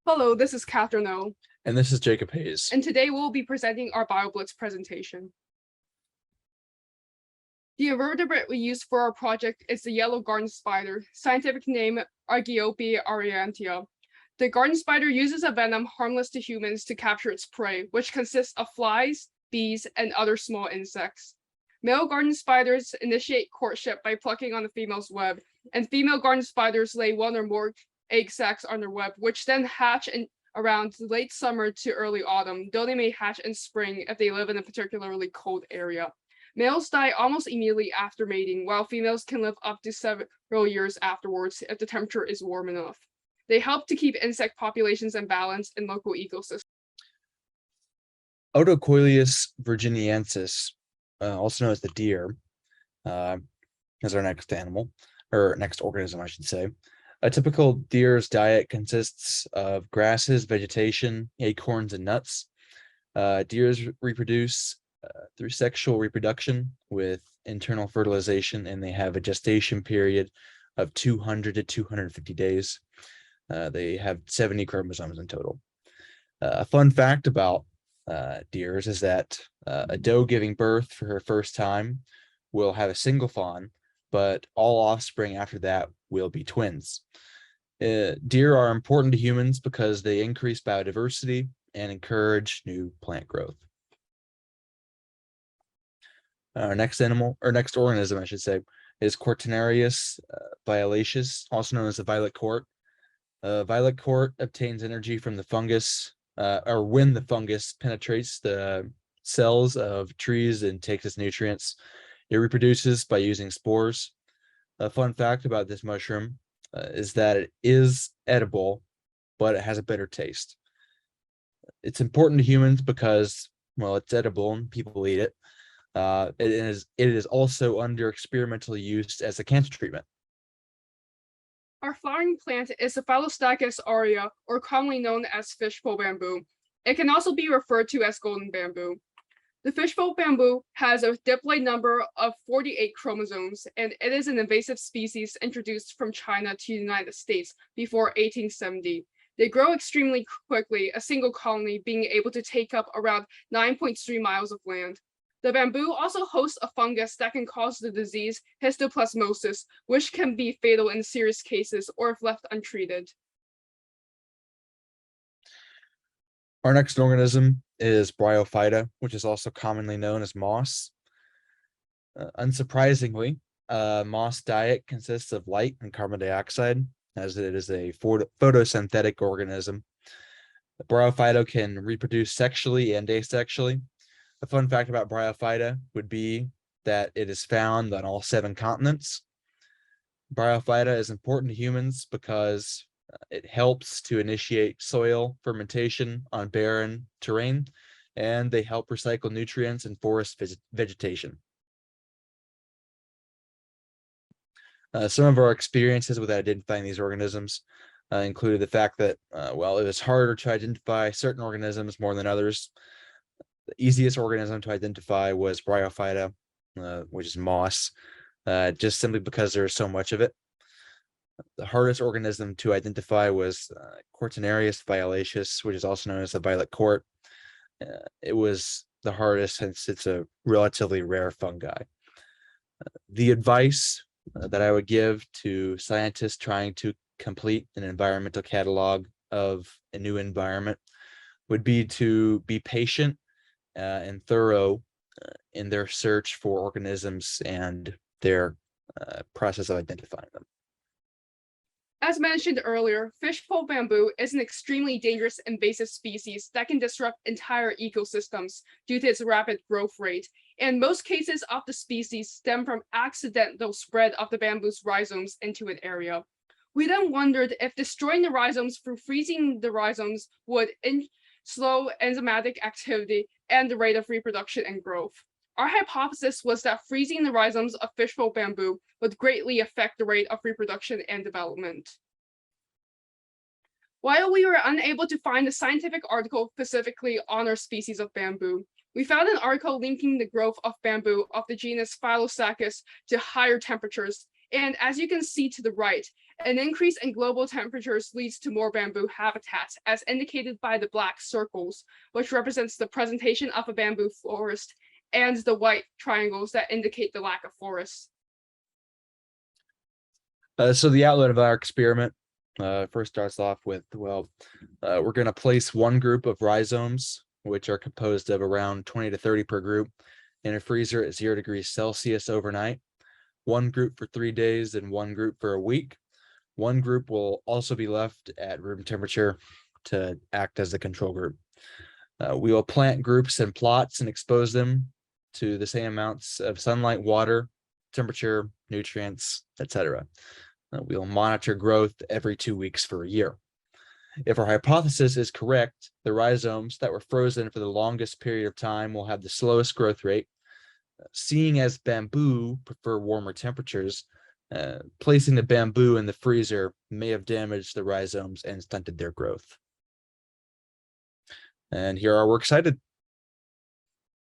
Hello, this is Catherine O. And this is Jacob Hayes. And today we'll be presenting our BioBlitz presentation. The invertebrate we use for our project is the yellow garden spider, scientific name Argiope ariantia. The garden spider uses a venom harmless to humans to capture its prey, which consists of flies, bees, and other small insects. Male garden spiders initiate courtship by plucking on the female's web, and female garden spiders lay one or more egg sacs on their web, which then hatch around late summer to early autumn, though they may hatch in spring if they live in a particularly cold area. Males die almost immediately after mating, while females can live up to several years afterwards if the temperature is warm enough. They help to keep insect populations in balance in local ecosystems. Otocoileus virginiensis, also known as the deer, is our next animal, or next organism, I should say. A typical deer's diet consists of grasses, vegetation, acorns, and nuts. Deers reproduce through sexual reproduction with internal fertilization, and they have a gestation period of 200 to 250 days. They have 70 chromosomes in total. A fun fact about deers is that a doe giving birth for her first time will have a single fawn, but all offspring after that will be twins. Deer are important to humans because they increase biodiversity and encourage new plant growth. Our next animal, or next organism, I should say, is Cortinarius violaceus, also known as the violet court. Violet court obtains energy from the fungus, or when the fungus penetrates the cells of trees and takes its nutrients. It reproduces by using spores. A fun fact about this mushroom is that it is edible, but it has a bitter taste. It's important to humans because, well, it's edible and people eat it. It is also under experimental use as a cancer treatment. Our flowering plant is the Phallostachys aurea, or commonly known as fishbowl bamboo. It can also be referred to as golden bamboo. The fishbowl bamboo has a diploid number of 48 chromosomes, and it is an invasive species introduced from China to the United States before 1870. They grow extremely quickly, a single colony being able to take up around 9.3 miles of land. The bamboo also hosts a fungus that can cause the disease histoplasmosis, which can be fatal in serious cases or if left untreated. Our next organism is Bryophyta, which is also commonly known as moss. Unsurprisingly, moss diet consists of light and carbon dioxide, as it is a photosynthetic organism. Bryophyta can reproduce sexually and asexually. A fun fact about Bryophyta would be that it is found on all 7 continents. Bryophyta is important to humans because it helps to initiate soil fermentation on barren terrain, and they help recycle nutrients in forest vegetation. Some of our experiences with identifying these organisms included the fact that, well, it was harder to identify certain organisms more than others. The easiest organism to identify was Bryophyta, which is moss, just simply because there's so much of it. The hardest organism to identify was Cortinarius violaceus, which is also known as the violet court. It was the hardest since it's a relatively rare fungi. The advice that I would give to scientists trying to complete an environmental catalog of a new environment would be to be patient and thorough in their search for organisms and their process of identifying them. As mentioned earlier, fishbowl bamboo is an extremely dangerous invasive species that can disrupt entire ecosystems due to its rapid growth rate, and most cases of the species stem from accidental spread of the bamboo's rhizomes into an area. We then wondered if destroying the rhizomes through freezing the rhizomes would slow enzymatic activity and the rate of reproduction and growth. Our hypothesis was that freezing the rhizomes of fishbowl bamboo would greatly affect the rate of reproduction and development. While we were unable to find a scientific article specifically on our species of bamboo, we found an article linking the growth of bamboo of the genus Phallostachys to higher temperatures And as you can see to the right, an increase in global temperatures leads to more bamboo habitats, as indicated by the black circles, which represents the presentation of a bamboo forest, and the white triangles that indicate the lack of forests. So the outline of our experiment first starts off with, we're going to place one group of rhizomes, which are composed of around 20 to 30 per group, in a freezer at 0 degrees Celsius overnight. One group for 3 days and one group for a week. One group will also be left at room temperature to act as the control group. We will plant groups in plots and expose them to the same amounts of sunlight, water, temperature, nutrients, etc. We'll monitor growth every 2 weeks for a year. If our hypothesis is correct, the rhizomes that were frozen for the longest period of time will have the slowest growth rate. Seeing as bamboo prefer warmer temperatures, placing the bamboo in the freezer may have damaged the rhizomes and stunted their growth. And here are we're excited.